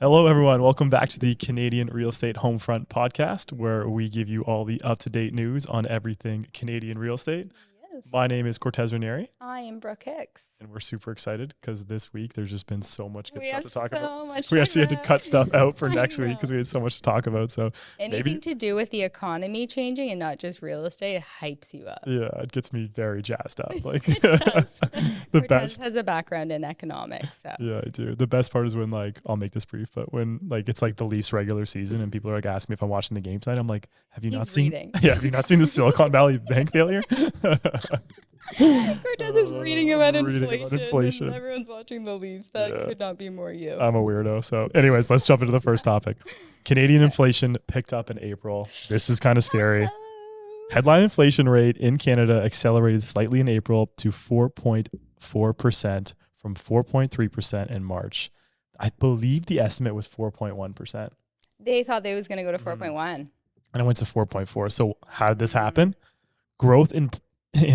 Hello, everyone. Welcome back to the Canadian Real Estate Homefront podcast, where we give you all the up-to-date news on everything Canadian real estate. Yes. My name is Cortez Ranieri, I am Brooke Hicks. and we're super excited because this week there's just been so much good We stuff have to talk about. so much We to actually talk had to cut stuff about. out for I next week because we know. had so much to talk about. So Anything maybe, to do with the economy changing and not just real estate hypes you up. yeah, it gets me very jazzed up. Like It does. the Cortez best. has a background in economics, so Yeah, I do. The best part is when I'll make this brief, but when it's like the Leafs regular season and people are like asking me if I'm watching the game tonight, I'm like, have you not he's seen? reading. Yeah, have you not seen the Silicon Valley bank failure? Cortez is reading about Reading about inflation. and everyone's watching the Leafs. That Yeah. could not be more you. I'm a weirdo. So, anyways, let's jump into the first topic. Canadian inflation picked up in April. This is kind of scary. Headline inflation rate in Canada accelerated slightly in April to 4.4% from 4.3% in March. I believe the estimate was 4.1%. They thought they was going to go to Mhm. 4.1. And it went to 4.4. So how did this happen? Growth in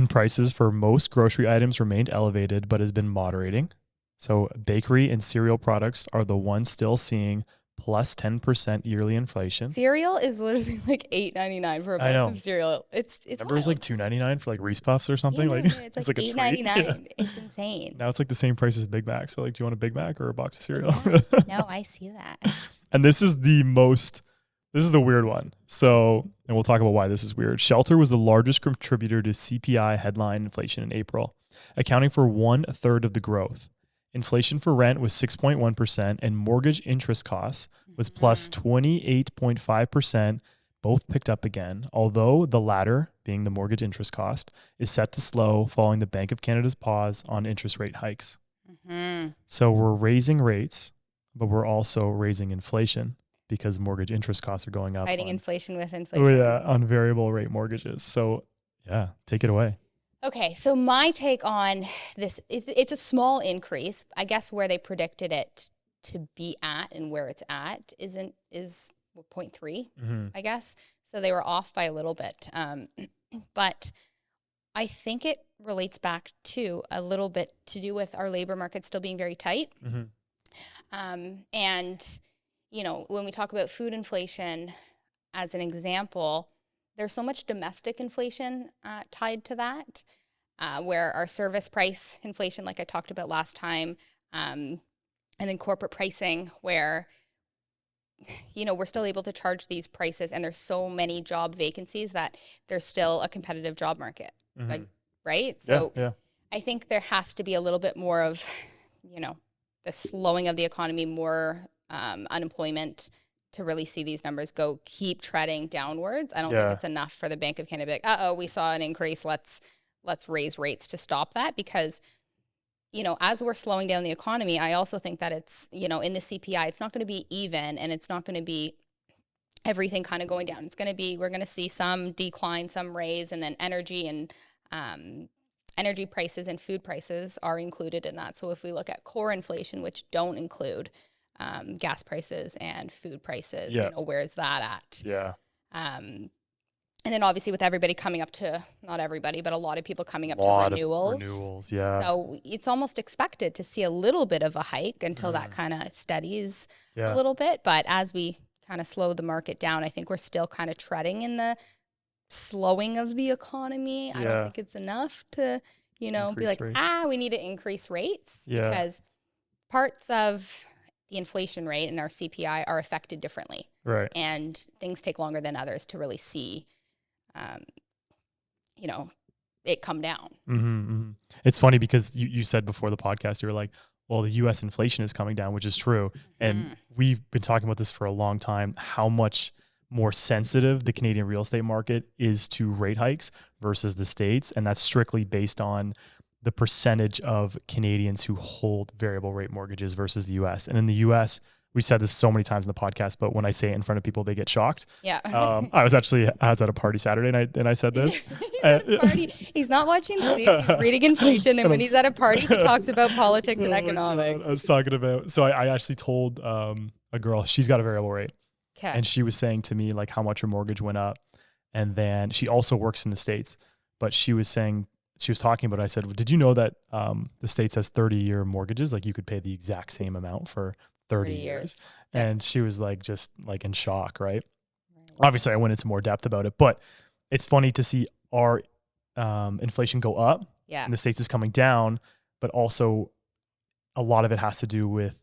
prices for most grocery items remained elevated, but has been moderating. So bakery and cereal products are the ones still seeing plus 10% yearly inflation. Cereal is literally like $8.99 for a I box know. of cereal. It's Remember it was like wild. $2.99 for like Reese Puffs or something? Yeah, Like yeah, it's it's like like a treat. Yeah. $8.99. It's insane. Now it's like the same price as Big Mac. So like, do you want a Big Mac or a box of cereal? Yeah. No, I see that. And this is the weird one. So, and we'll talk about why this is weird. Shelter was the largest contributor to CPI headline inflation in April, accounting for 1/3 of the growth. Inflation for rent was 6.1%, and mortgage interest costs was plus 28.5%. Both picked up again, although the latter, being the mortgage interest cost, is set to slow following the Bank of Canada's pause on interest rate hikes. Mm-hmm. So we're raising rates, but we're also raising inflation because mortgage interest costs are going up. Fighting on, inflation with inflation. oh yeah, on variable rate mortgages. So yeah, take it away. Okay, so my take on this, it's a small increase. I guess where they predicted it to be at and where it's at is 0.3, I guess. So they were off by a little bit. But I think it relates back to a little bit to do with our labor market still being very tight. And, you know, when we talk about food inflation as an example, there's so much domestic inflation tied to that, where our service price inflation, like I talked about last time, and then corporate pricing, where, you know, we're still able to charge these prices, and there's so many job vacancies that there's still a competitive job market, like, right? So yeah. I think there has to be a little bit more of, you know, the slowing of the economy, more unemployment to really see these numbers keep treading downwards. I don't think it's enough for the Bank of Canada to be like, we saw an increase. Let's raise rates to stop that, because, you know, as we're slowing down the economy, I also think that it's, you know, in the CPI, it's not going to be even, and it's not going to be everything kind of going down. It's going to be, we're going to see some decline, some raise, and then energy prices and food prices are included in that. So if we look at core inflation, which don't include gas prices and food prices, you know, where's that at? Yeah. And then obviously with everybody coming up to, not everybody, but a lot of people coming up to renewals. Yeah. So it's almost expected to see a little bit of a hike until that kind of steadies a little bit. But as we kind of slow the market down, I think we're still kind of treading in the slowing of the economy. I don't think it's enough to, you know, be like, we need to increase rates, because parts of the inflation rate and our CPI are affected differently. Right. And things take longer than others to really see, you know, it come down. It's funny because you said before the podcast, you were like, well, the U.S. inflation is coming down, which is true. And we've been talking about this for a long time, how much more sensitive the Canadian real estate market is to rate hikes versus the States. And that's strictly based on the percentage of Canadians who hold variable rate mortgages versus the US. And in the US, we said this so many times in the podcast, but when I say it in front of people, they get shocked. Yeah. I was at a party Saturday night and I said this. He's at a party. He's not watching the news. He's reading inflation. And when he's at a party, he talks about politics and economics. I was talking about, so I actually told a girl, she's got a variable rate. Okay. And she was saying to me like how much her mortgage went up. And then she also works in the States, but she was talking about, I said, well, did you know that the States has 30-year mortgages? Like you could pay the exact same amount for 30 years. Yes. And she was like, just like in shock, right? Right. Obviously I went into more depth about it, but it's funny to see our inflation go up Yeah. and the States is coming down, but also a lot of it has to do with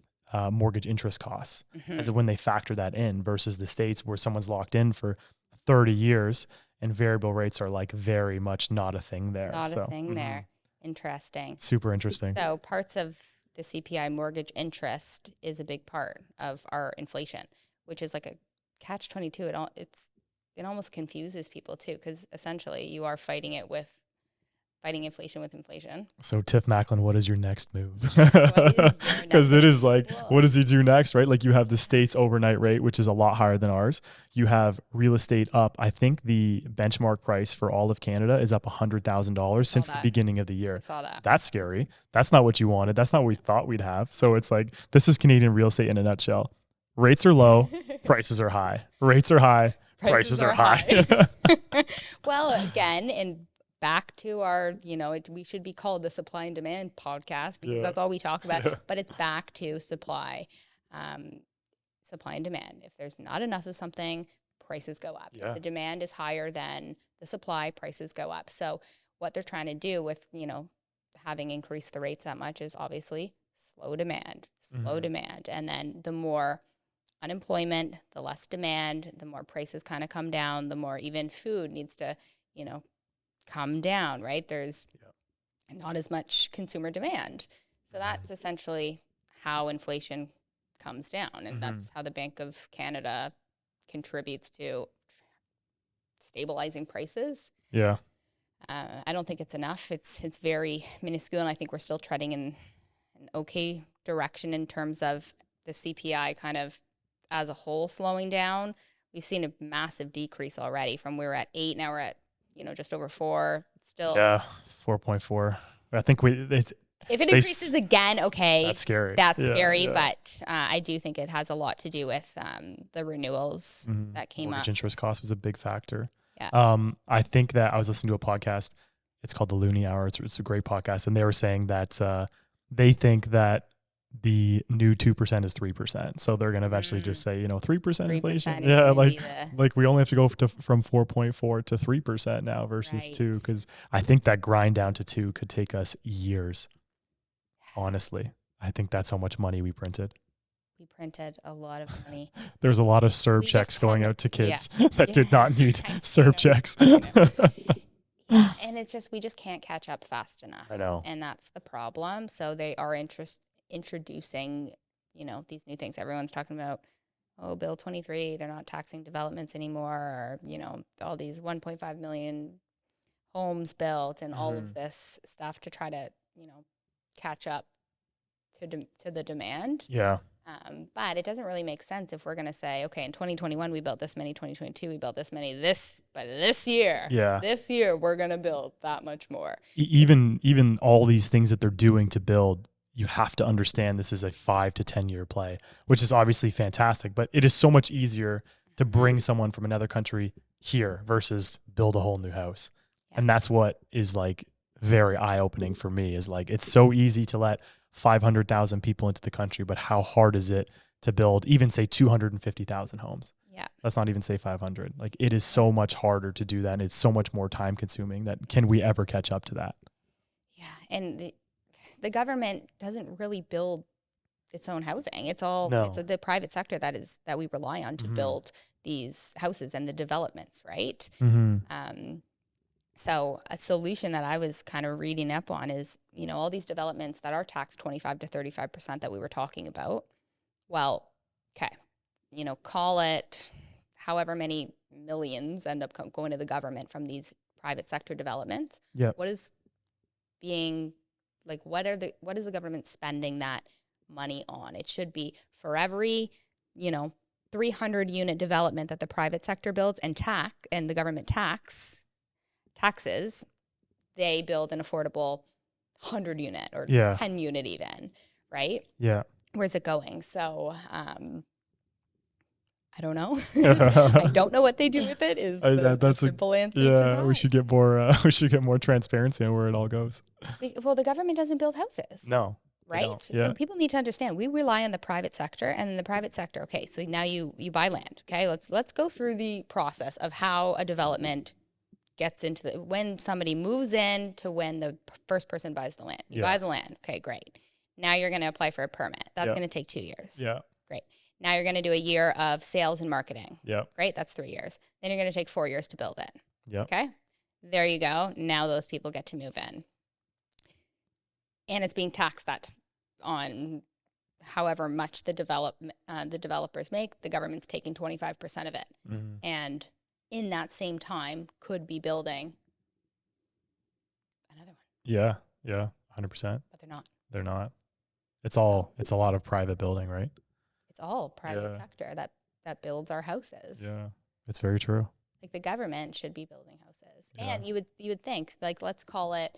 mortgage interest costs as when they factor that in versus the States where someone's locked in for 30 years and variable rates are like very much not a thing there. Not a thing there. Interesting. Super interesting. So parts of the CPI mortgage interest is a big part of our inflation, which is like a catch-22. It almost confuses people too, because essentially you are fighting inflation with inflation. So Tiff Macklin, what is your next move? Because it is like, what does he do next, right? Like you have the States overnight rate, which is a lot higher than ours. You have real estate up. I think the benchmark price for all of Canada is up $100,000 since the beginning of the year. I saw that. That's scary. That's not what you wanted. That's not what we thought we'd have. So it's like, this is Canadian real estate in a nutshell. Rates are low, prices are high. Rates are high, prices are high. Well, again, and back to our, we should be called the supply and demand podcast because that's all we talk about, but it's back to supply and demand. If there's not enough of something, prices go up. If the demand is higher than the supply, prices go up. So what they're trying to do with, having increased the rates that much is obviously slow demand. And then the more unemployment, the less demand, the more prices kind of come down, the more even food needs to, come down, right? There's not as much consumer demand. So that's essentially how inflation comes down. And that's how the Bank of Canada contributes to stabilizing prices. Yeah. I don't think it's enough. It's very minuscule. And I think we're still treading in an okay direction in terms of the CPI kind of as a whole slowing down. We've seen a massive decrease already from we were at 8, now we're at just over 4. Still, 4.4. I think if it increases again, okay, that's scary. But I do think it has a lot to do with the renewals that came Mortgage up. interest cost was a big factor. Yeah. I think that I was listening to a podcast. It's called the Looney Hour. It's a great podcast, and they were saying that they think that the new 2% is 3%. So they're going to eventually just say, 3% inflation. Yeah. Like we only have to go from 4.4 to 3% now versus 2. Cause I think that grind down to 2 could take us years. Honestly, I think that's how much money we printed. We printed a lot of money. There's a lot of CERB checks going out to kids that did not need CERB checks. Yeah, and it's just, we just can't catch up fast enough. I know. And that's the problem. So they are introducing, these new things. Everyone's talking about, Bill 23, they're not taxing developments anymore, or, all these 1.5 million homes built and all of this stuff to try to, catch up to the demand. Yeah. But it doesn't really make sense if we're going to say, okay, in 2021, we built this many, 2022, we built this many, by this year, we're going to build that much more. Even all these things that they're doing to build, you have to understand this is a 5 to 10 year play, which is obviously fantastic, but it is so much easier to bring someone from another country here versus build a whole new house. Yeah. And that's what is like very eye-opening for me, is like, it's so easy to let 500,000 people into the country, but how hard is it to build even say 250,000 homes? Yeah. Let's not even say 500. Like, it is so much harder to do that. And it's so much more time consuming that can we ever catch up to that? Yeah. And the government doesn't really build its own housing. It's the private sector that we rely on to build these houses and the developments, right? So a solution that I was kind of reading up on is, all these developments that are taxed 25 to 35% that we were talking about. Well, okay, call it however many millions end up going to the government from these private sector developments. Yeah. What is being like? What is the government spending that money on? It should be for every 300 unit development that the private sector builds and the government taxes, they build an affordable 100 unit or 10 unit even, right? Yeah. Where's it going? So I don't know. I don't know what they do with it. Is the simple answer? Yeah, we should get more. We should get more transparency on where it all goes. Well, the government doesn't build houses. No, right? Yeah. So people need to understand we rely on the private sector, and in the private sector, okay, so now you buy land. Okay, let's go through the process of how a development gets into when somebody moves in to when the first person buys the land. You buy the land. Okay, great. Now you're going to apply for a permit. That's going to take 2 years. Yeah. Great. Now you're going to do a year of sales and marketing. Yeah. Great. That's 3 years. Then you're going to take 4 years to build it. Yeah. Okay. There you go. Now those people get to move in. And it's being taxed that on however much the developers make. The government's taking 25% of it. Mm-hmm. And in that same time could be building another one. Yeah. Yeah. 100%. But they're not. They're not. It's a lot of private building, right? It's all private sector that builds our houses. Yeah. It's very true. Like the government should be building houses. Yeah. And you would think, like, let's call it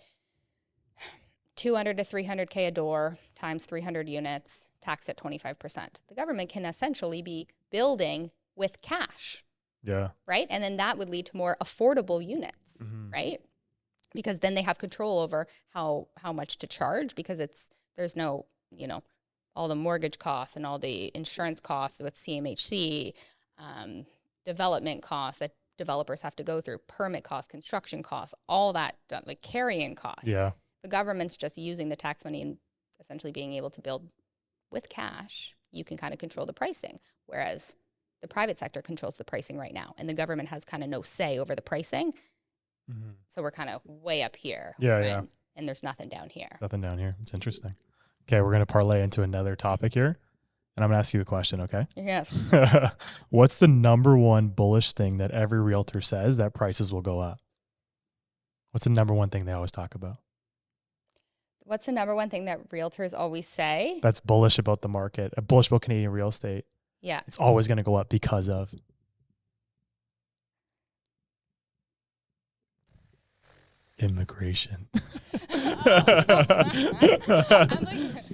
200 to 300K a door times 300 units, taxed at 25%. The government can essentially be building with cash. Yeah. Right? And then that would lead to more affordable units, right? Because then they have control over how much to charge, because there's no, all the mortgage costs and all the insurance costs with CMHC, development costs that developers have to go through, permit costs, construction costs, all that, like carrying costs. Yeah. The government's just using the tax money and essentially being able to build with cash. You can kind of control the pricing, whereas the private sector controls the pricing right now, and the government has kind of no say over the pricing. Mm-hmm. So we're kind of way up here. Yeah. And there's nothing down here. There's nothing down here. It's interesting. Okay, we're going to parlay into another topic here, and I'm going to ask you a question, okay? Yes. What's the number one bullish thing that every realtor says that prices will go up? What's the number one thing they always talk about? What's the number one thing that realtors always say? That's bullish about the market, bullish about Canadian real estate. Yeah. It's always going to go up because of immigration.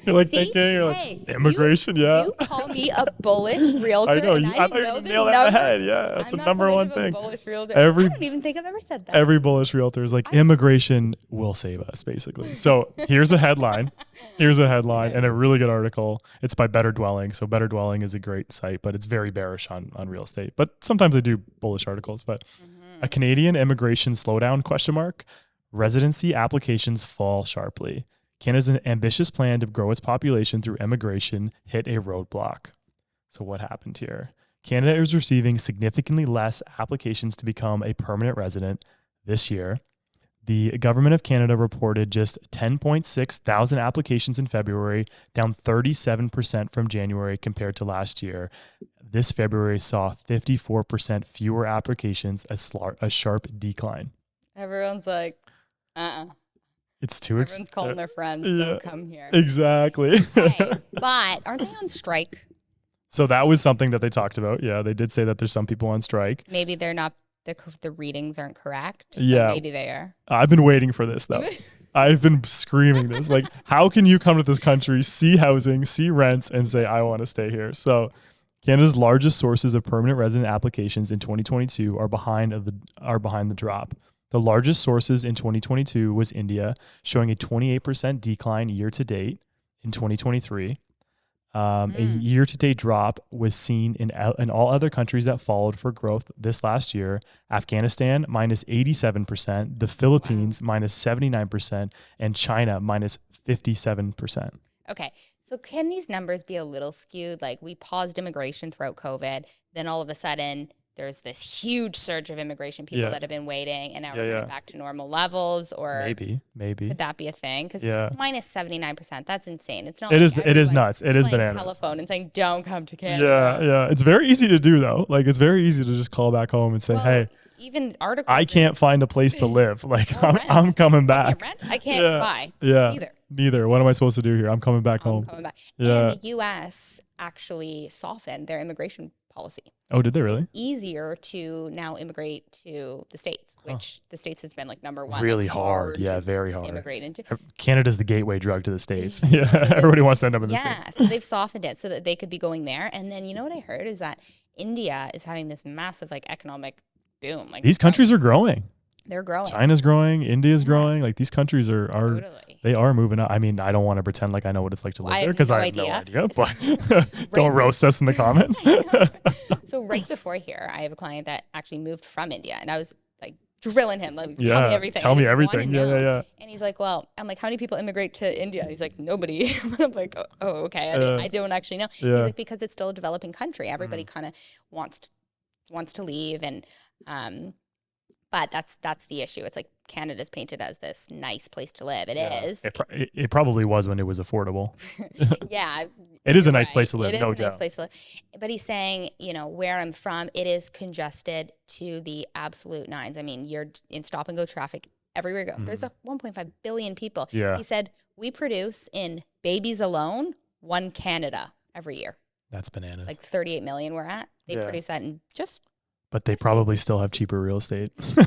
You're like thinking, you're like, immigration, you call me a bullish realtor. I know. I thought you nailed that in the head. Yeah, that's the number one thing. Bullish realtor. I don't even think I've ever said that. Every bullish realtor is like, immigration will save us, basically. So here's a headline. And a really good article. It's by Better Dwelling. So Better Dwelling is a great site, but it's very bearish on real estate. But sometimes they do bullish articles. But a Canadian immigration slowdown ? Residency applications fall sharply. Canada's ambitious plan to grow its population through immigration hit a roadblock. So what happened here? Canada is receiving significantly less applications to become a permanent resident this year. The government of Canada reported just 10.6 thousand applications in February, down 37% from January compared to last year. This February saw 54% fewer applications, a sharp decline. Everyone's like, It's too Everyone's calling their friends. Don't come here. Exactly. Okay, but aren't they on strike? So that was something that they talked about. Yeah, they did say that there's some people on strike. Maybe they're not, the readings aren't correct. Yeah. Maybe they are. I've been waiting for this, though. I've been screaming this. Like, how can you come to this country, see housing, see rents, and say, I want to stay here? So Canada's largest sources of permanent resident applications in 2022 are behind the drop. The largest sources in 2022 was India, showing a 28% decline year to date in 2023. A year-to-date drop was seen in all other countries that followed for growth this last year. Afghanistan, minus 87%, the Philippines, minus 79%, and China, minus 57%. Okay, so can these numbers be a little skewed? Like, we paused immigration throughout COVID, then all of a sudden there's this huge surge of immigration people that have been waiting, and now we're going back to normal levels, or maybe could that be a thing? Because minus 79%, that's insane. It's not. It is nuts. It is bananas. Telephone and saying, "Don't come to Canada." Yeah. It's very easy to do though. Like, it's very easy to just call back home and say, "Hey, even articles. I can't find a place to live. Like, I'm coming back. I can't rent. I can't buy. Yeah. Neither. What am I supposed to do here? I'm coming back home. Yeah. And the U.S. actually softened their immigration policy. Oh, did they really? It's easier to now immigrate to the States, which the States has been like number one. Really hard. Yeah, very hard. Immigrate into. Canada's the gateway drug to the States. Yeah, everybody wants to end up in the States. Yeah, so they've softened it so that they could be going there. And then, you know what I heard is that India is having this massive like economic boom. Like, these countries are growing. They're growing. China's growing, India's growing. Like these countries are Totally. they are moving up. I mean, I don't want to pretend like I know what it's like to live there because I have no idea. But don't roast us in the comments. So right before here, I have a client that actually moved from India, and I was like drilling him, like, tell me everything. Tell me everything. Yeah. And he's like, well, I'm like, how many people immigrate to India? He's like, nobody. I'm like, oh, okay. I don't actually know. He's like, because it's still a developing country. Everybody kind of wants to leave, and but that's the issue. It's like Canada's painted as this nice place to live. It is. It probably was when it was affordable. Yeah. It is a nice place to live, no doubt. It is a nice place to live. But he's saying, where I'm from, it is congested to the absolute nines. I mean, you're in stop and go traffic everywhere you go. There's 1.5 billion people. Yeah. He said, we produce in babies alone 1 Canada every year. That's bananas. Like 38 million we're at. They produce that in just... But they probably still have cheaper real estate. So,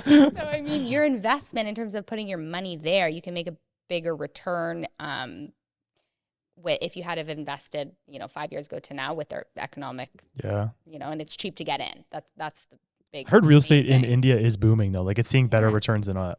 I mean, your investment in terms of putting your money there, you can make a bigger return if you had have invested, 5 years ago to now with their economic, and it's cheap to get in. That's the big. I heard real estate in India is booming though. Like it's seeing better returns than our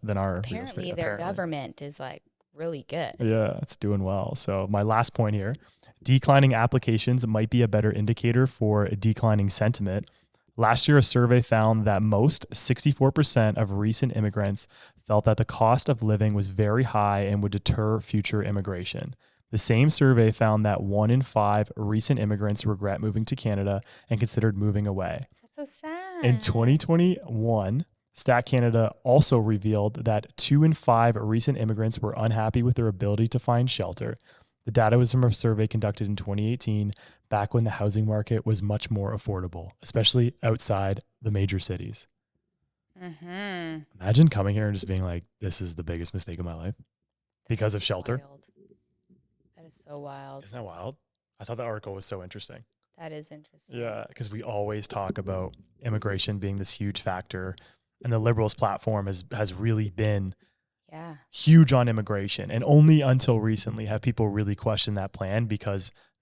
real estate. Their government is like really good. Yeah, it's doing well. So my last point here, declining applications might be a better indicator for a declining sentiment. Last year, a survey found that 64% of recent immigrants felt that the cost of living was very high and would deter future immigration. The same survey found that 1 in 5 recent immigrants regret moving to Canada and considered moving away. That's so sad. In 2021, Stat Canada also revealed that 2 in 5 recent immigrants were unhappy with their ability to find shelter. The data was from a survey conducted in 2018, back when the housing market was much more affordable, especially outside the major cities. Mm-hmm. Imagine coming here and just being like, this is the biggest mistake of my life because of shelter. Wild. That is so wild. Isn't that wild? I thought that article was so interesting. That is interesting. Yeah, because we always talk about immigration being this huge factor, and the Liberals platform has really been huge on immigration. And only until recently have people really questioned that plan,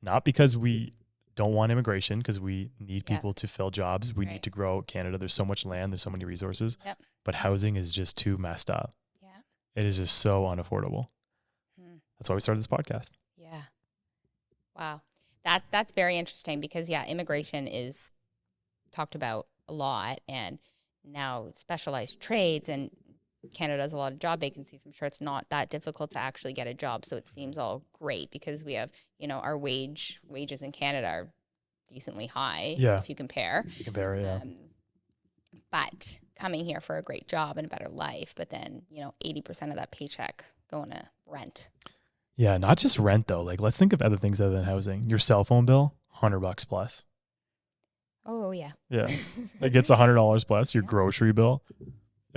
not because we don't want immigration, because we need people to fill jobs. We need to grow Canada. There's so much land. There's so many resources. Yep. But housing is just too messed up. Yeah. It is just so unaffordable. That's why we started this podcast. Yeah. Wow. That's very interesting because, immigration is talked about a lot, and now specialized trades, and Canada has a lot of job vacancies. I'm sure it's not that difficult to actually get a job. So it seems all great because we have, our wages in Canada are decently high if you compare. But coming here for a great job and a better life, but then, 80% of that paycheck going to rent. Yeah, not just rent though. Like let's think of other things other than housing. Your cell phone bill, $100 plus. Oh yeah. Yeah. It gets $100 plus. Your grocery bill.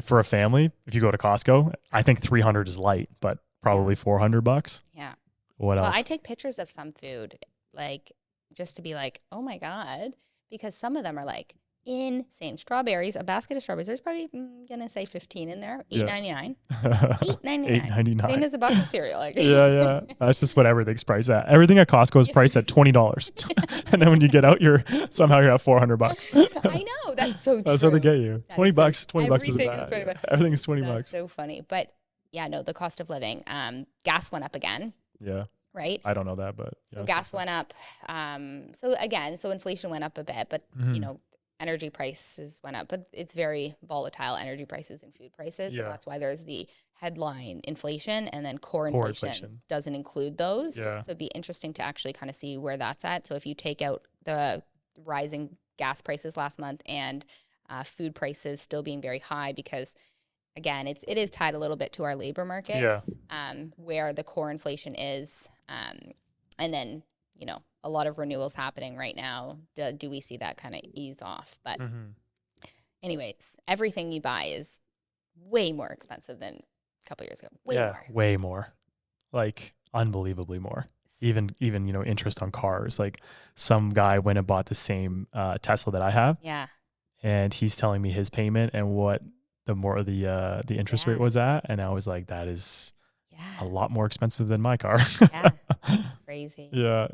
For a family, if you go to Costco, I think 300 is light, but probably $400. Yeah. What else? I take pictures of some food, like just to be like, oh my God, because some of them are like insane. Strawberries, a basket of strawberries, there's probably gonna say 15 in there. $8.99. $8.99. Same as a box of cereal. Like. Yeah. That's just what everything's priced at. Everything at Costco is priced at $20. And then when you get out, you're at $400. I know. That's so true. That's what they get you. That $20 $20 is bad. Everything is $20. That's so funny. But the cost of living. Gas went up again. Yeah. Right? I don't know that, but so gas went up. So inflation went up a bit, but energy prices went up, but it's very volatile, energy prices and food prices. So that's why there's the headline inflation, and then core inflation doesn't include those. Yeah. So it'd be interesting to actually kind of see where that's at. So if you take out the rising gas prices last month and food prices still being very high, because again, it is tied a little bit to our labor market, where the core inflation is. And then, a lot of renewals happening right now. Do we see that kind of ease off? But anyways, everything you buy is way more expensive than a couple years ago. Way more. Like unbelievably more. Even interest on cars. Like some guy went and bought the same Tesla that I have. Yeah. And he's telling me his payment and what the interest rate was at, and I was like, that is a lot more expensive than my car. Yeah, it's crazy. Yeah,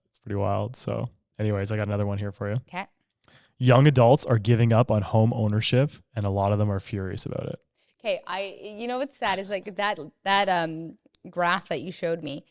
it's pretty wild. So anyways, I got another one here for you. Okay. Young adults are giving up on home ownership, and a lot of them are furious about it. Okay, you know what's sad is like that graph that you showed me.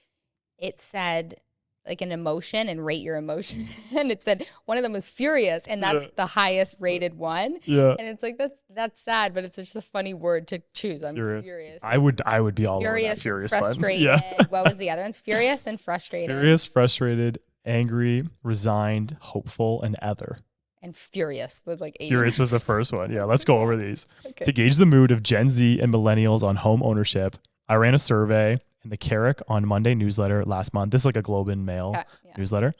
It said like an emotion and rate your emotion, and it said one of them was furious, and that's the highest rated one. Yeah, and it's like that's sad, but it's just a funny word to choose. I'm furious. I would be all over that Furious, button. frustrated. Yeah. What was the other ones? Furious and frustrated. Furious, frustrated, angry, resigned, hopeful, and other. And furious was like 80. Furious was the first one. Yeah, let's go over these. Okay. To gauge the mood of Gen Z and millennials on home ownership, I ran a survey in the Carrick on Monday newsletter last month. This is like a Globe and Mail newsletter.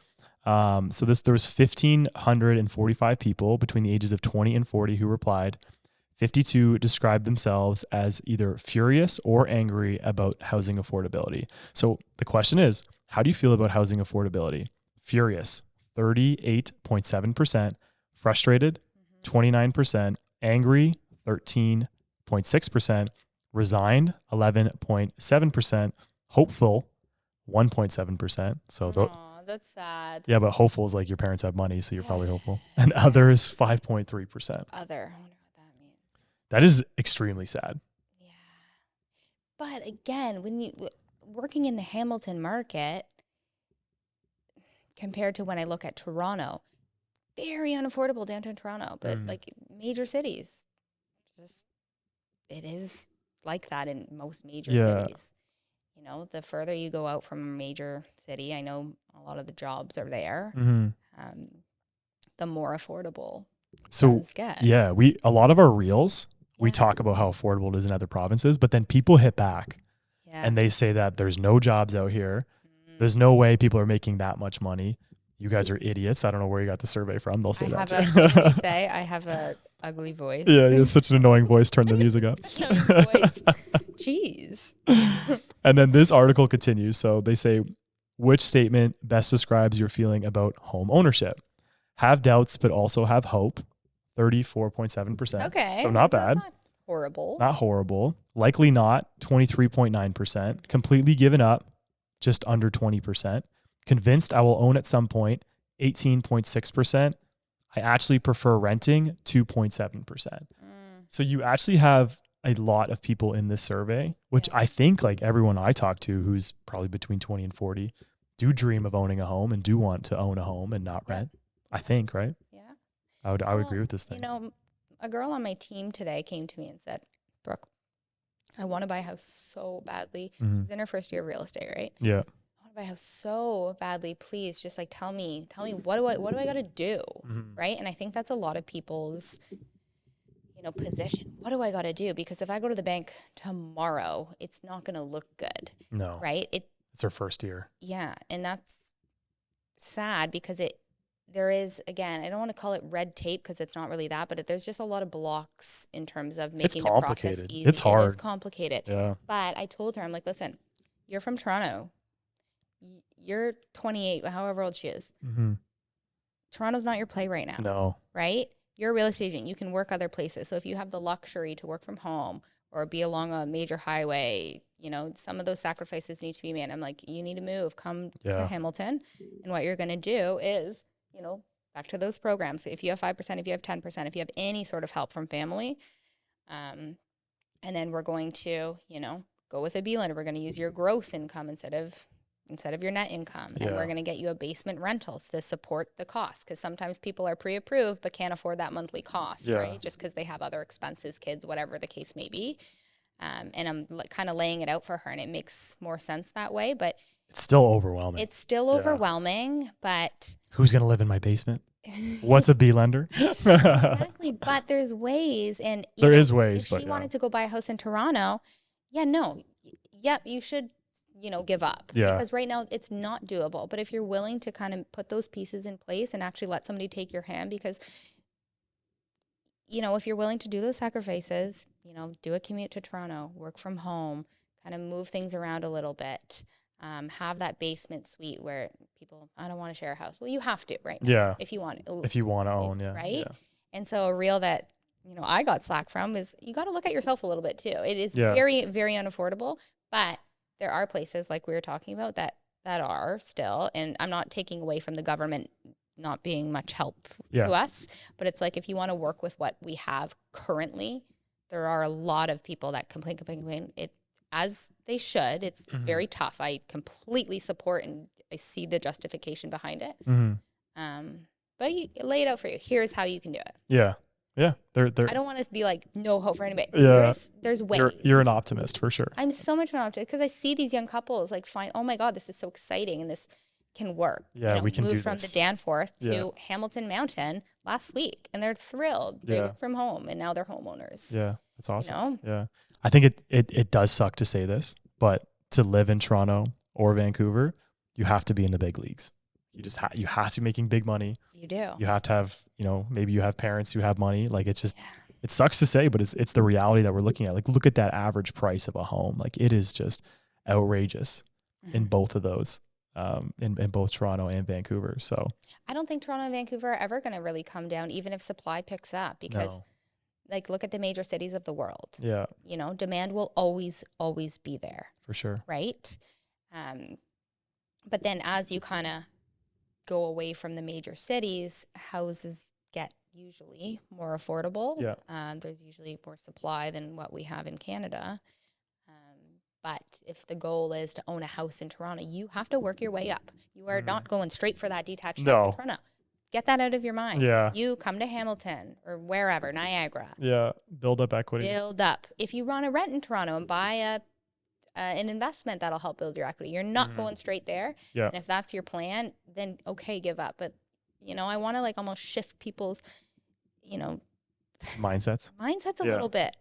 So there was 1,545 people between the ages of 20 and 40 who replied. 52 described themselves as either furious or angry about housing affordability. So the question is, how do you feel about housing affordability? Furious, 38.7%. Frustrated, 29%. Angry, 13.6%. Resigned, 11.7%. Hopeful, 1.7%. So that's sad. Yeah, but hopeful is like your parents have money, so you're probably hopeful. And other is 5.3%. Other. I wonder what that means. That is extremely sad. Yeah. But again, when you working in the Hamilton market compared to when I look at Toronto, very unaffordable downtown Toronto, but like major cities, it is like that in most major cities. You know, the further you go out from a major city, I know a lot of the jobs are there, the more affordable things get. Yeah, a lot of our reels, we talk about how affordable it is in other provinces, but then people hit back and they say that there's no jobs out here. There's no way people are making that much money. You guys are idiots. I don't know where you got the survey from. They'll say that too. I have a ugly voice. Yeah, you have such an annoying voice. Turn the music up. Jeez. And then this article continues. So they say, which statement best describes your feeling about home ownership? Have doubts, but also have hope. 34.7%. Okay. So not bad. Not horrible. Not horrible. Likely not. 23.9%. Completely given up. Just under 20%. Convinced I will own at some point. 18.6%. I actually prefer renting. 2.7%. So you actually have a lot of people in this survey, which I think like everyone I talk to who's probably between 20 and 40 do dream of owning a home and do want to own a home and not rent. I think, right? Yeah. I would agree with this thing. You know, a girl on my team today came to me and said, Brooke, I want to buy a house so badly. She's in her first year of real estate, right? Yeah. I want to buy a house so badly. Please just like tell me what do I got to do? Right? And I think that's a lot of people's position. What do I got to do? Because if I go to the bank tomorrow, it's not going to look good. No. Right? It's her first year. Yeah. And that's sad because there is, again, I don't want to call it red tape because it's not really that, but there's just a lot of blocks in terms of making the process easy. It's hard. It is complicated. Yeah. But I told her, I'm like, listen, you're from Toronto. You're 28, however old she is. Toronto's not your play right now. No. Right? You're a real estate agent. You can work other places. So if you have the luxury to work from home or be along a major highway, some of those sacrifices need to be made. I'm like, you need to move. Come to Hamilton. And what you're going to do is, back to those programs. If you have 5%, if you have 10%, if you have any sort of help from family, and then we're going to, go with a B lender. We're going to use your gross income instead of your net income. And we're going to get you a basement rental to support the cost. Because sometimes people are pre-approved but can't afford that monthly cost, right? Just because they have other expenses, kids, whatever the case may be. And I'm kind of laying it out for her, and it makes more sense that way. But it's still overwhelming. Overwhelming, but who's going to live in my basement? What's a B lender? Exactly. But there's ways. And there is ways. If she wanted to go buy a house in Toronto, you should give up. Yeah. Because right now it's not doable. But if you're willing to kind of put those pieces in place and actually let somebody take your hand, because, if you're willing to do those sacrifices, do a commute to Toronto, work from home, kind of move things around a little bit, have that basement suite where people, I don't want to share a house. Well, you have to, right? Yeah. If you want to own, Right. Yeah. And so a reel that, I got slack from is you got to look at yourself a little bit too. It is very, very unaffordable, but there are places like we were talking about that are still, and I'm not taking away from the government not being much help Yeah. to us. But it's like, if you want to work with what we have currently, there are a lot of people that complain. It, as they should. It's very tough. I completely support and I see the justification behind it. But you lay it out for you. Here's how you can do it. Yeah. Yeah. They're I don't want to be like, no hope for anybody. Yeah. There's ways. You're an optimist for sure. I'm so much of an optimist because I see these young couples like find, oh my God, this is so exciting and this can work. Yeah, we can do this. Moved from the Danforth to Hamilton Mountain last week and they're thrilled. They work from home and now they're homeowners. Yeah. That's awesome. Yeah. I think it does suck to say this, but to live in Toronto or Vancouver, you have to be in the big leagues. You have to be making big money. You do. You have to have, maybe you have parents who have money. Like it's just, it sucks to say, but it's the reality that we're looking at. Like, look at that average price of a home. Like it is just outrageous in both of those, in both Toronto and Vancouver. So I don't think Toronto and Vancouver are ever going to really come down, even if supply picks up, because like, look at the major cities of the world. Yeah. Demand will always be there. For sure. Right. But then as you kind of go away from the major cities, houses get usually more affordable. Yeah. There's usually more supply than what we have in Canada. But if the goal is to own a house in Toronto, you have to work your way up. You are not going straight for that detached house in Toronto. Get that out of your mind. Yeah. You come to Hamilton or wherever, Niagara. Yeah. Build up equity. Build up. If you want to rent in Toronto and buy an investment that'll help build your equity, you're not going straight there. Yeah. And if that's your plan, then okay, give up. But I want to like almost shift people's, mindsets a little bit,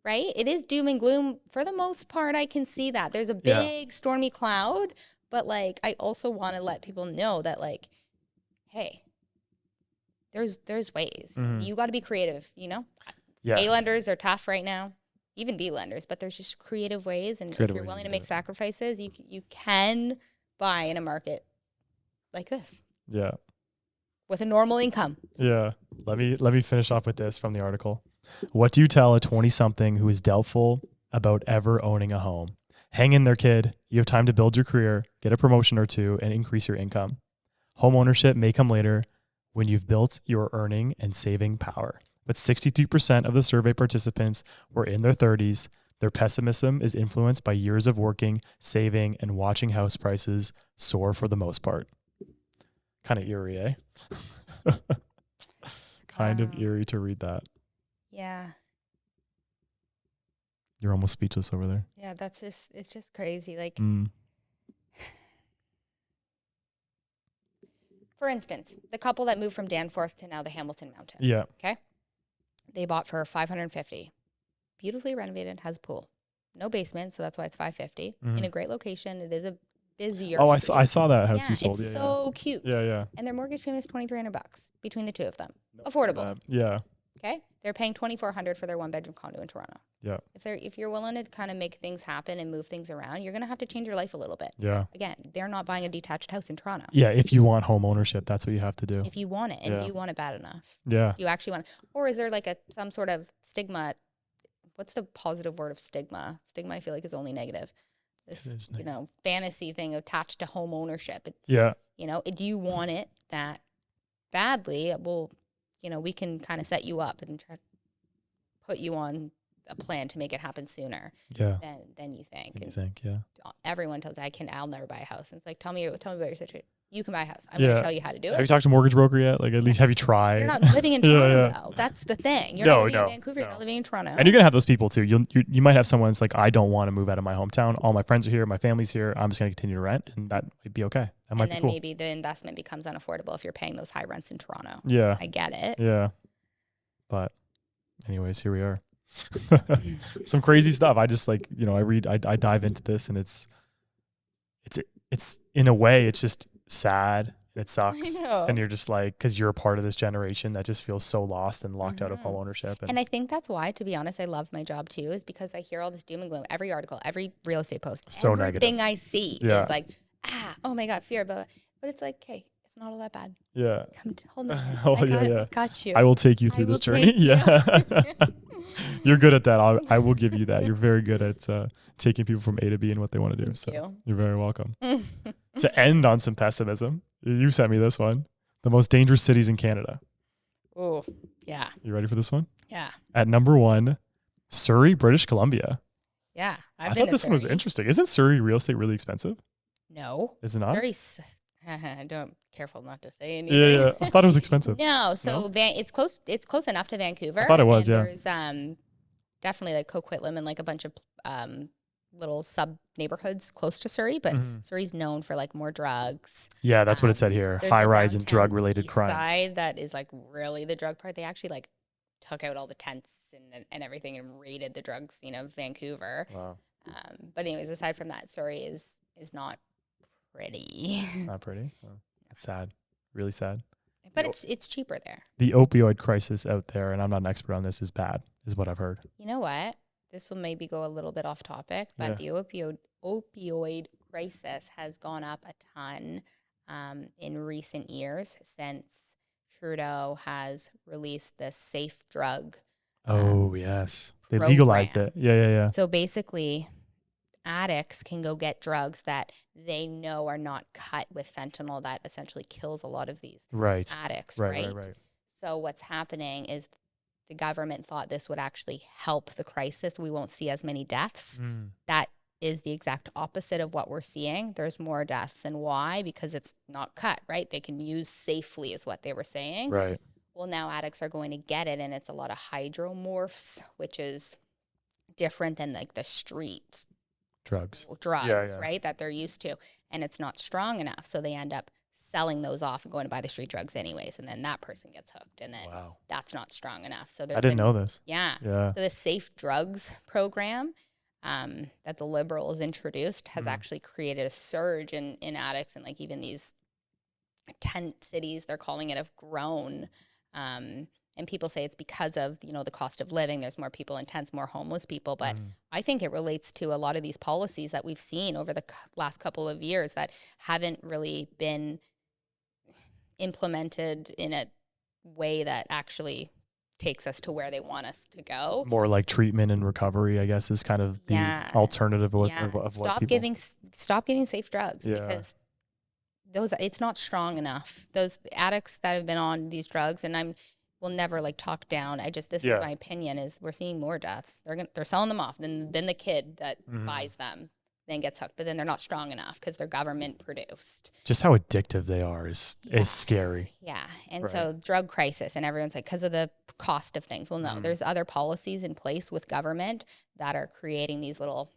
right? It is doom and gloom for the most part. I can see that there's a big stormy cloud, but like I also want to let people know that like, hey, there's ways. You got to be creative. Yeah. A lenders are tough right now. Even B lenders, but there's just creative ways. And if you're willing to make sacrifices, you can buy in a market like this. Yeah. With a normal income. Yeah. Let me finish off with this from the article. What do you tell a 20-something who is doubtful about ever owning a home? Hang in there, kid. You have time to build your career, get a promotion or two, and increase your income. Home ownership may come later when you've built your earning and saving power. But 63% of the survey participants were in their 30s. Their pessimism is influenced by years of working, saving, and watching house prices soar for the most part. Kind of eerie, eh? Kind of eerie to read that. Yeah. You're almost speechless over there. Yeah, it's just crazy. Like, for instance, the couple that moved from Danforth to now the Hamilton Mountain. Yeah. Okay. They bought for $550. Beautifully renovated, has a pool. No basement, so that's why it's $550. In a great location. It is a busier. Oh, I saw that house you sold. It's so cute. Yeah. And their mortgage payment is $2,300 between the two of them. Affordable. Yeah. Okay. They're paying $2,400 for their 1-bedroom condo in Toronto. Yeah. If you're willing to kind of make things happen and move things around, you're gonna have to change your life a little bit. Yeah. Again, they're not buying a detached house in Toronto. Yeah. If you want home ownership, that's what you have to do. If you want it, and do you want it bad enough? Yeah. You actually want it, or is there like some sort of stigma? What's the positive word of stigma? Stigma, I feel like, is only negative. This, fantasy thing attached to home ownership. It's, do you want it that badly? Well, we can kind of set you up and try to put you on a plan to make it happen sooner than you think. Everyone tells me I'll never buy a house. And it's like, tell me about your situation. You can buy a house. I'm going to tell you how to do it. Have you talked to a mortgage broker yet? Like, at least have you tried? You're not living in Toronto, though. That's the thing. You're not living in Vancouver. You're not living in Toronto. And you're going to have those people, too. You might have someone that's like, I don't want to move out of my hometown. All my friends are here. My family's here. I'm just going to continue to rent. And that might be okay. That might be cool. And then maybe the investment becomes unaffordable if you're paying those high rents in Toronto. Yeah. I get it. Yeah. But anyways, here we are. Some crazy stuff. I just like, I dive into this and it's in a way, it's just sad. It sucks. And you're just like, because you're a part of this generation that just feels so lost and locked out of home ownership. And I think that's why, to be honest, I love my job too, is because I hear all this doom and gloom, every article, every real estate post, so everything negative. I see is like, oh my God, fear. But it's like, hey, it's not all that bad. Yeah. Come hold me. I got you. I will take you through this journey. Yeah. You're good at that. I will give you that. You're very good at taking people from A to B and what they want to do. You're very welcome. To end on some pessimism, you sent me this one. The most dangerous cities in Canada. Oh, yeah. You ready for this one? Yeah. At number 1, Surrey, British Columbia. Yeah. I thought this one was interesting. Isn't Surrey real estate really expensive? No. Is it not? Don't careful not to say anything. Yeah. I thought it was expensive. No. So it's close. It's close enough to Vancouver. I thought it was. And Yeah. There's definitely like Coquitlam and like a bunch of little sub neighborhoods close to Surrey, but Surrey's known for like more drugs. Yeah, that's what it said here. High rise and drug related crime. Side that is like really the drug part. They actually like took out all the tents and everything and raided the drug scene of Vancouver. Wow. But anyways, aside from that, Surrey is not pretty. Not pretty. Oh, that's sad. Really sad. But it's cheaper there. The opioid crisis out there, and I'm not an expert on this, is bad, is what I've heard. You know what? This will maybe go a little bit off topic, but the opioid crisis has gone up a ton in recent years since Trudeau has released the safe drug. Yes. They program. legalized it. Yeah. So basically, addicts can go get drugs that they know are not cut with fentanyl that essentially kills a lot of these addicts, right? So what's happening is the government thought this would actually help the crisis. We won't see as many deaths. That is the exact opposite of what we're seeing. There's more deaths. And why? Because it's not cut, right? They can use safely is what they were saying. Right. Well, now addicts are going to get it, and it's a lot of hydromorphs, which is different than like the street drugs, right, that they're used to. And it's not strong enough. So they end up selling those off and going to buy the street drugs anyways. And then that person gets hooked. And then that's not strong enough. So I didn't know this. Yeah. So the safe drugs program that the Liberals introduced has actually created a surge in addicts, and like even these tent cities, they're calling it, have grown. And people say it's because of, the cost of living. There's more people in tents, more homeless people. But I think it relates to a lot of these policies that we've seen over the last couple of years that haven't really been implemented in a way that actually takes us to where they want us to go. More like treatment and recovery, I guess, is kind of the alternative of Stop giving safe drugs because it's not strong enough. Those addicts that have been on these drugs, and will never like talk down. This is my opinion, is we're seeing more deaths. They're selling them off. Then the kid that buys them then gets hooked, but then they're not strong enough because they're government produced. Just how addictive they are is scary. Yeah. And so drug crisis, and everyone's like, because of the cost of things. Well, no, there's other policies in place with government that are creating these little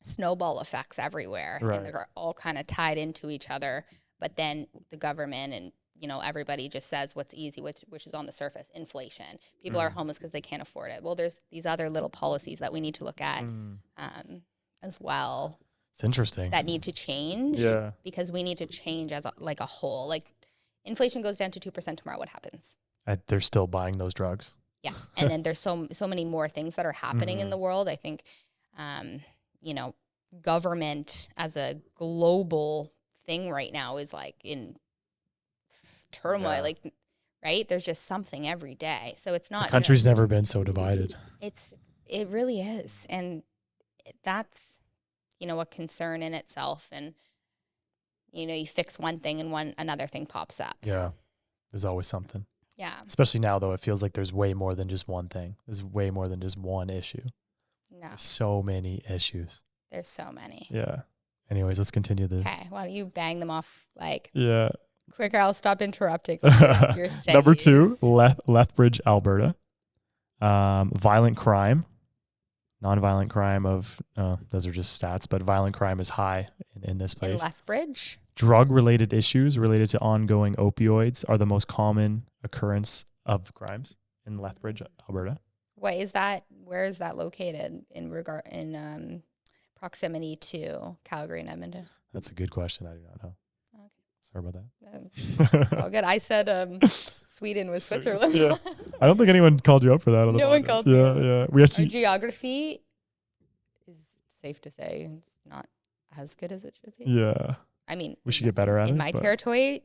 snowball effects everywhere. Right. And they're all kind of tied into each other. But then the government and everybody just says what's easy, which is on the surface, inflation. People are homeless because they can't afford it. Well, there's these other little policies that we need to look at as well. It's interesting. That need to change. Yeah. Because we need to change as a whole. Like inflation goes down to 2% tomorrow. What happens? They're still buying those drugs. Yeah. And then there's so many more things that are happening in the world. I think, government as a global thing right now is like in turmoil, right? There's just something every day. So it's not. The country's never been so divided. It really is. And that's, a concern in itself. And, you fix one thing and another thing pops up. Yeah. There's always something. Yeah. Especially now, though, it feels like there's way more than just one thing. There's way more than just one issue. No. There's so many issues. There's so many. Yeah. Anyways, let's continue this. Okay. Why don't you bang them off Yeah. quicker? I'll stop interrupting. Number 2, Lethbridge, Alberta. Violent crime. Non-violent crime of, those are just stats, but violent crime is high in this place. In Lethbridge? Drug-related issues related to ongoing opioids are the most common occurrence of crimes in Lethbridge, Alberta. What is that? Where is that located in proximity to Calgary and Edmonton? That's a good question. I do not know. Okay. Sorry about that. It's all good. I said Sweden was Switzerland. Yeah. I don't think anyone called you up for that. No one called me. Yeah. We actually. Our geography is safe to say it's not as good as it should be. Yeah. I mean, we should get better at it. In my territories,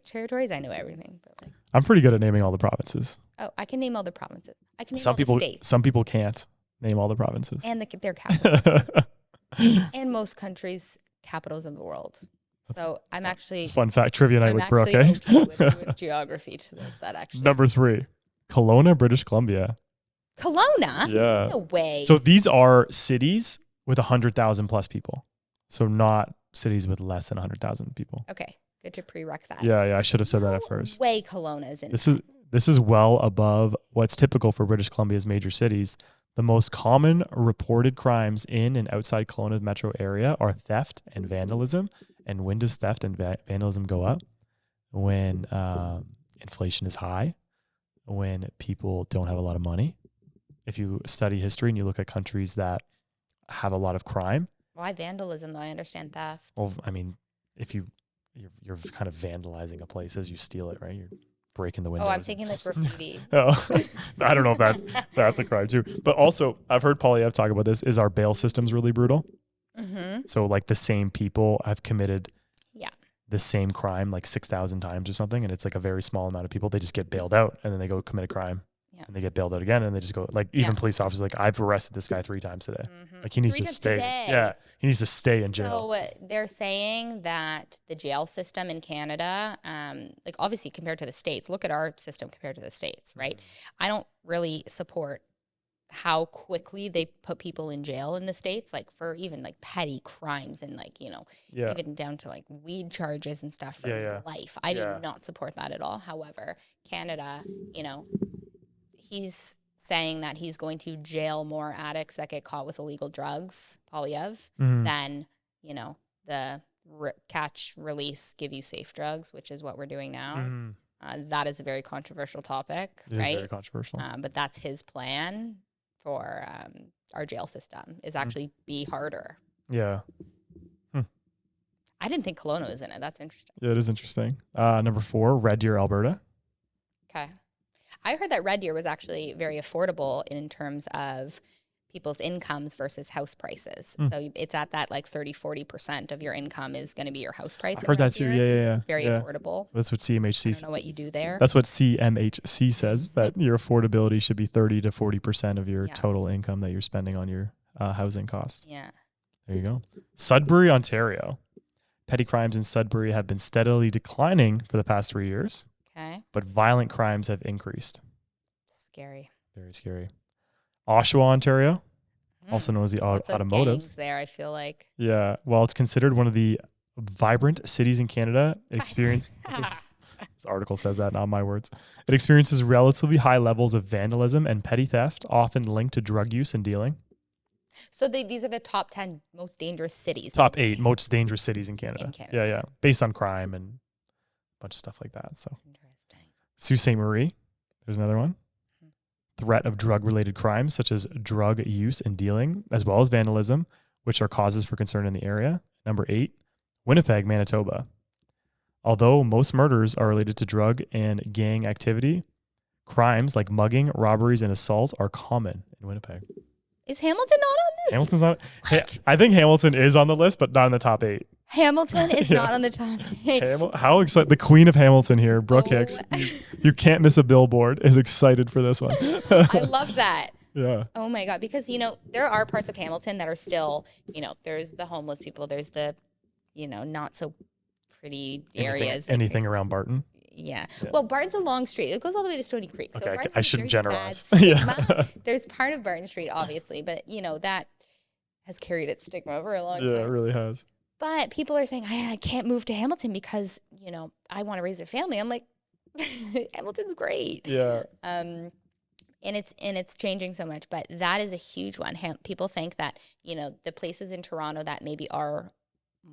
I know everything. But I'm pretty good at naming all the provinces. Oh, I can name all the provinces. I can name all the states. Some people can't name all the provinces. And their capitals. And most countries' capitals in the world. So I'm actually fun fact trivia night I'm with Brooke. actually Eh? okay with geography to this. That actually Number 3, Kelowna, British Columbia. Kelowna? Yeah. No way. So these are cities with 100,000 plus people. So not cities with less than 100,000 people. Okay, good to pre-rec that. Yeah, I should have said that at No first. way Kelowna is in This is well above what's typical for British Columbia's major cities. The most common reported crimes in and outside Kelowna metro area are theft and vandalism. And when does theft and vandalism go up? When inflation is high, when people don't have a lot of money. If you study history and you look at countries that have a lot of crime. Why vandalism though? I understand theft. Well, I mean, if you're kind of vandalizing a place as you steal it, right? You're breaking the windows. Oh, I'm thinking like graffiti. Oh, I don't know if that's a crime too. But also, I've heard Polyev talk about this. Is our bail system's really brutal? Mm-hmm. So like the same people have committed Yeah. the same crime like 6,000 times or something, and it's like a very small amount of people. They just get bailed out and then they go commit a crime. Yeah. And they get bailed out again, and they just go like even police officers like I've arrested this guy 3 times today. Mm-hmm. Like he needs 3 to times stay. today. Yeah, he needs to stay in jail. So they're saying that the jail system in Canada, like obviously compared to the States, look at our system compared to the States, right? I don't really support how quickly they put people in jail in the States, like for even like petty crimes and like, even down to like weed charges and stuff for life. I do not support that at all. However, Canada, he's saying that he's going to jail more addicts that get caught with illegal drugs, Polyev, than, the catch, release, give you safe drugs, which is what we're doing now. That is a very controversial topic, It right? is very controversial. But that's his plan for our jail system is actually be harder. Yeah. I didn't think Kelowna was in it. That's interesting. Yeah, it is interesting. Number 4, Red Deer, Alberta. Okay. I heard that Red Deer was actually very affordable in terms of people's incomes versus house prices. So it's at that like 30-40% of your income is going to be your house price. I heard that too. Yeah. It's very affordable. That's what CMHC I don't know what you do there. That's what CMHC says, that your affordability should be 30 to 40% of your total income that you're spending on your housing costs. Yeah. There you go. Sudbury, Ontario. Petty crimes in Sudbury have been steadily declining for the past 3 years. Okay. But violent crimes have increased. Scary. Very scary. Oshawa, Ontario, also known as the automotive. Gangs there, I feel like. Yeah. Well, it's considered one of the vibrant cities in Canada. This article says that, not my words. It experiences relatively high levels of vandalism and petty theft, often linked to drug use and dealing. So these are the top 10 most dangerous cities. Top 8 most dangerous cities in Canada. Yeah. Based on crime and a bunch of stuff like that. So interesting. Sault Ste. Marie, there's another one. Threat of drug-related crimes such as drug use and dealing, as well as vandalism, which are causes for concern in the area. Number 8, Winnipeg, Manitoba. Although most murders are related to drug and gang activity, crimes like mugging, robberies, and assaults are common in Winnipeg. Is Hamilton not on this? Hamilton's not. I think Hamilton is on the list, but not in the top 8. Hamilton is not on the top 8. How excited! The Queen of Hamilton here, Brooke Hicks. You can't miss a billboard. Is excited for this one. I love that. Yeah. Oh my God, because there are parts of Hamilton that are still, there's the homeless people, there's the, not so pretty areas. Anything around Barton. Yeah. Well, Barton's a long street. It goes all the way to Stony Creek. So okay, I shouldn't generalize. Yeah. There's part of Barton Street, obviously, but that has carried its stigma for a long time. Yeah, it really has. But people are saying, I can't move to Hamilton because, I want to raise a family. I'm like, Hamilton's great. Yeah. And it's changing so much, but that is a huge one. People think that, the places in Toronto that maybe are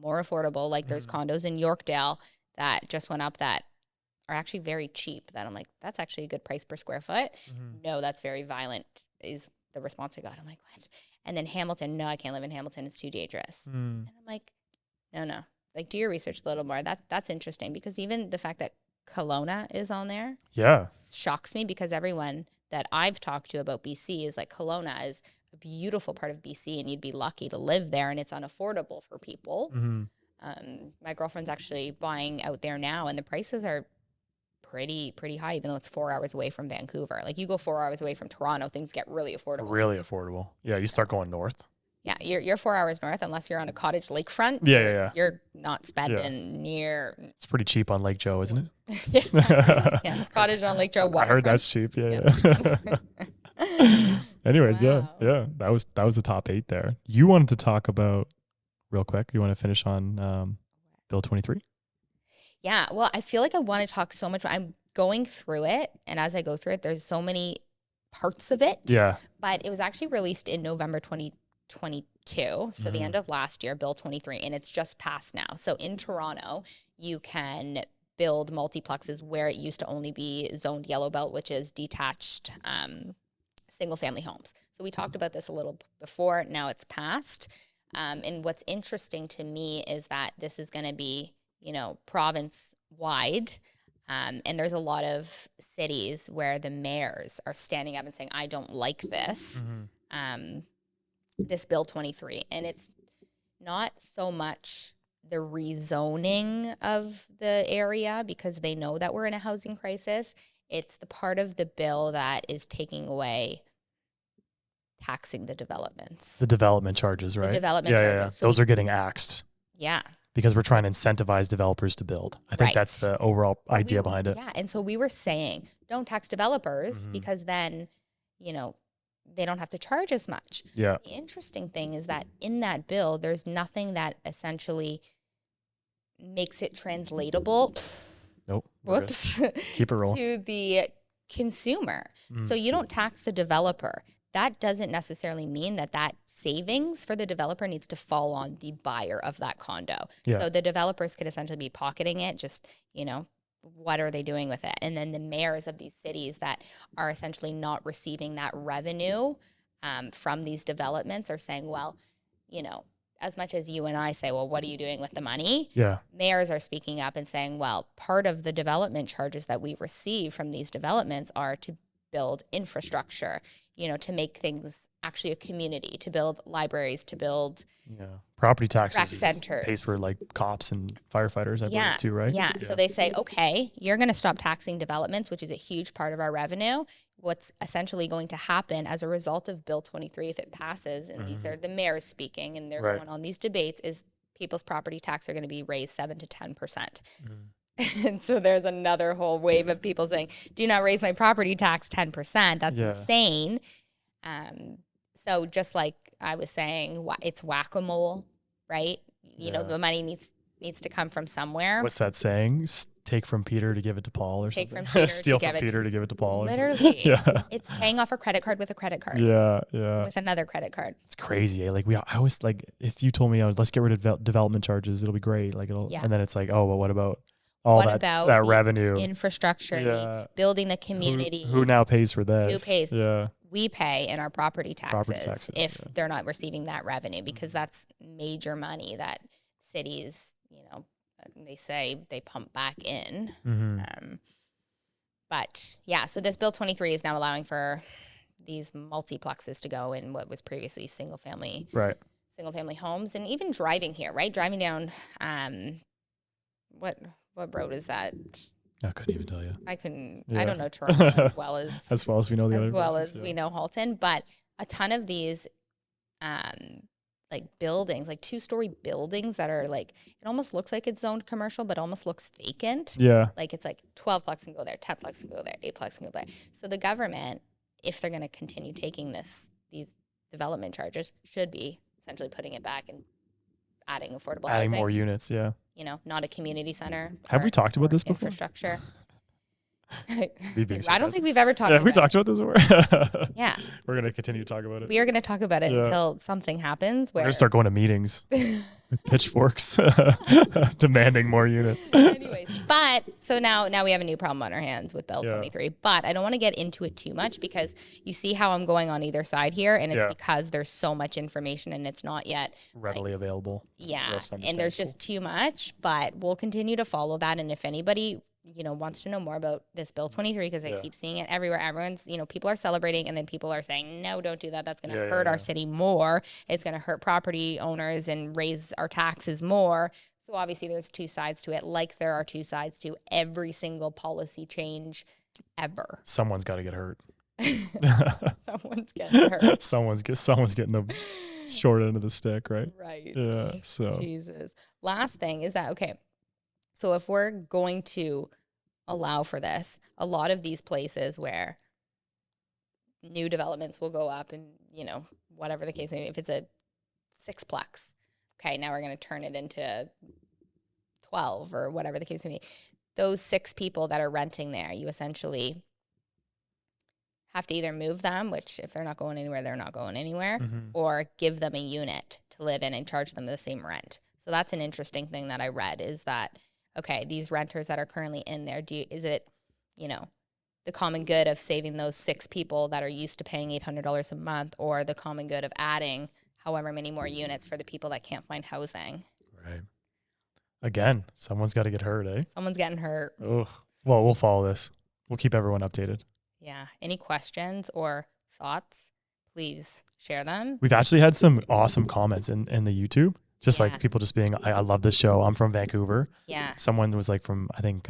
more affordable, like there's condos in Yorkdale that just went up that are actually very cheap, that I'm like, that's actually a good price per square foot. No, that's very violent is the response I got. I'm like, what? And then Hamilton, no, I can't live in Hamilton. It's too dangerous. And I'm like, no. Like, do your research a little more. That's interesting, because even the fact that Kelowna is on there shocks me, because everyone that I've talked to about BC is like, Kelowna is a beautiful part of BC and you'd be lucky to live there, and it's unaffordable for people. My girlfriend's actually buying out there now, and the prices are pretty high, even though it's 4 hours away from Vancouver. Like, you go 4 hours away from Toronto, things get really affordable. Really affordable. Yeah, you start going north. Yeah, you're 4 hours north, unless you're on a cottage lakefront. Yeah. You're not spending near. It's pretty cheap on Lake Joe, isn't Yeah, it? yeah, cottage on Lake Joe I waterfront. heard that's cheap. Yeah. Anyways, Wow. yeah. That was the top 8 there. You wanted to talk about real quick. You want to finish on Bill 23? Yeah. Well, I feel like I want to talk so much. I'm going through it, and as I go through it, there's so many parts of it. Yeah. But it was actually released in November 2022, so the end of last year, Bill 23, and it's just passed now. So in Toronto, you can build multiplexes where it used to only be zoned yellow belt, which is detached single family homes. So we talked about this a little before. Now it's passed. And what's interesting to me is that this is going to be, province wide. And there's a lot of cities where the mayors are standing up and saying, I don't like this, this Bill 23. And it's not so much the rezoning of the area because they know that we're in a housing crisis. It's the part of the bill that is taking away taxing the developments. The development charges, right? The development charges. Yeah. So those are getting axed. Yeah. Because we're trying to incentivize developers to build. I think that's the overall idea behind it. Yeah. And so we were saying, don't tax developers because then, they don't have to charge as much. Yeah. The interesting thing is that in that bill, there's nothing that essentially makes it translatable. Nope. Whoops. Keep it rolling. To the consumer. So you don't tax the developer. That doesn't necessarily mean that savings for the developer needs to fall on the buyer of that condo. Yeah. So the developers could essentially be pocketing it, just, what are they doing with it? And then the mayors of these cities that are essentially not receiving that revenue from these developments are saying, well, as much as you and I say, well, what are you doing with the money? Yeah. Mayors are speaking up and saying, well, part of the development charges that we receive from these developments are to build infrastructure, to make things actually a community, to build libraries, to build property taxes rec centers. Pays for like cops and firefighters, I believe too, right? Yeah. So they say, okay, you're going to stop taxing developments, which is a huge part of our revenue. What's essentially going to happen as a result of Bill 23, if it passes, and these are the mayors speaking, and they're going on these debates, is people's property tax are going to be raised 7 to 10%. And so there's another whole wave of people saying, do not raise my property tax 10%. That's insane. So just like I was saying, it's whack-a-mole, right? The money needs to come from somewhere. What's that saying? Take from Peter to give it to Paul or Take something? from Peter Steal from Peter to give it to Paul. Literally. Yeah. It's paying off a credit card with a credit card. Yeah. With another credit card. It's crazy. Like I always like, if you told me, let's get rid of development charges, it'll be great. Like and then it's like, oh, well, what about all that revenue, infrastructure, building the community? Who now pays for this? Who pays? Yeah. We pay in our property taxes if they're not receiving that revenue, because that's major money that cities, they say they pump back in. But yeah, so this Bill 23 is now allowing for these multiplexes to go in what was previously single family homes. And even driving here, right? Driving down, what road is that? I couldn't even tell you. I don't know Toronto as well as we know the other places, we know Halton, but a ton of these like buildings, like 2-story buildings that are like, it almost looks like it's zoned commercial, but almost looks vacant. Yeah. Like it's like 12 plex can go there, 10 plex can go there, 8 plex can go there. So the government, if they're going to continue taking these development charges, should be essentially putting it back and adding affordable housing. Adding more units, yeah. Not a community center. Have we talked about this before? Infrastructure. I don't think we've ever talked about it. Have we talked about this before? Yeah. We're going to continue to talk about it. We are going to talk about it until something happens. We're going to start going to meetings with pitchforks demanding more units. Anyways, so now we have a new problem on our hands with Bill 23. But I don't want to get into it too much because you see how I'm going on either side here. And it's because there's so much information and it's not yet readily available. Yeah. And there's just too much. But we'll continue to follow that. And if anybody wants to know more about this Bill 23, because I keep seeing it everywhere. Everyone's, people are celebrating, and then people are saying, no, don't do that. That's going to hurt our city more. It's going to hurt property owners and raise our taxes more. So obviously there's two sides to it, like there are two sides to every single policy change ever. Someone's got to get hurt. Someone's getting hurt. someone's getting the short end of the stick, right? Right. Yeah. So Jesus. Last thing is that, okay, so if we're going to allow for this, a lot of these places where new developments will go up and, whatever the case may be, if it's a sixplex, okay, now we're going to turn it into 12 or whatever the case may be. Those 6 people that are renting there, you essentially have to either move them, which if they're not going anywhere, they're not going anywhere, or give them a unit to live in and charge them the same rent. So that's an interesting thing that I read is that, okay, these renters that are currently in there, is it, the common good of saving those 6 people that are used to paying $800 a month, or the common good of adding however many more units for the people that can't find housing? Right. Again, someone's got to get hurt, eh? Someone's getting hurt. Oh, well, we'll follow this. We'll keep everyone updated. Yeah. Any questions or thoughts, please share them. We've actually had some awesome comments in the YouTube. Just like people just being, I love this show. I'm from Vancouver. Yeah. Someone was like from, I think,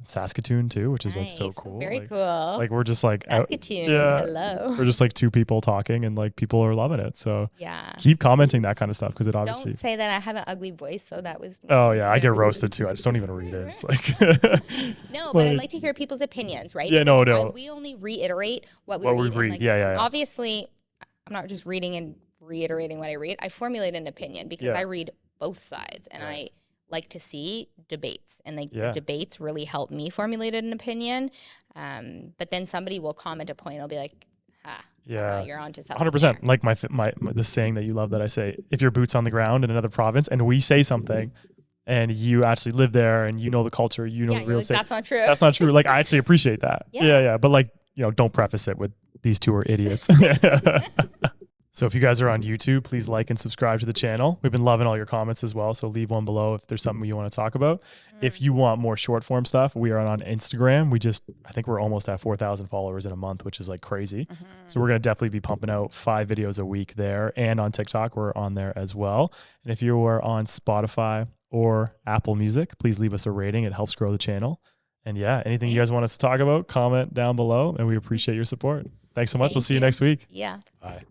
Saskatoon too, which is like so cool. Very cool. Like we're just like, Saskatoon. Hello. We're just like 2 people talking and like people are loving it. So yeah, keep commenting that kind of stuff because it obviously. Don't say that I have an ugly voice. So that was. Oh yeah, I get roasted too. I just don't even read it. It's like. No, but I'd like to hear people's opinions, right? Yeah, because no. We only reiterate what we read. Like, yeah. Obviously, I'm not just reading and reiterating what I read. I formulate an opinion because I read both sides, and I like to see debates, and the debates really help me formulate an opinion. But then somebody will comment a point, I'll be like, you're onto something. 100%. Like my the saying that you love that I say, if your boot's on the ground in another province and we say something and you actually live there and you know the culture, the real estate. That's not true. That's not true. Like I actually appreciate that. Yeah. But like, don't preface it with these 2 are idiots. So if you guys are on YouTube, please like and subscribe to the channel. We've been loving all your comments as well. So leave one below if there's something you want to talk about. If you want more short form stuff, we are on Instagram. I think we're almost at 4,000 followers in a month, which is like crazy. So we're going to definitely be pumping out 5 videos a week there. And on TikTok, we're on there as well. And if you are on Spotify or Apple Music, please leave us a rating. It helps grow the channel. And anything you guys want us to talk about, comment down below. And we appreciate your support. Thanks so much. We'll see you next week. Yeah. Bye.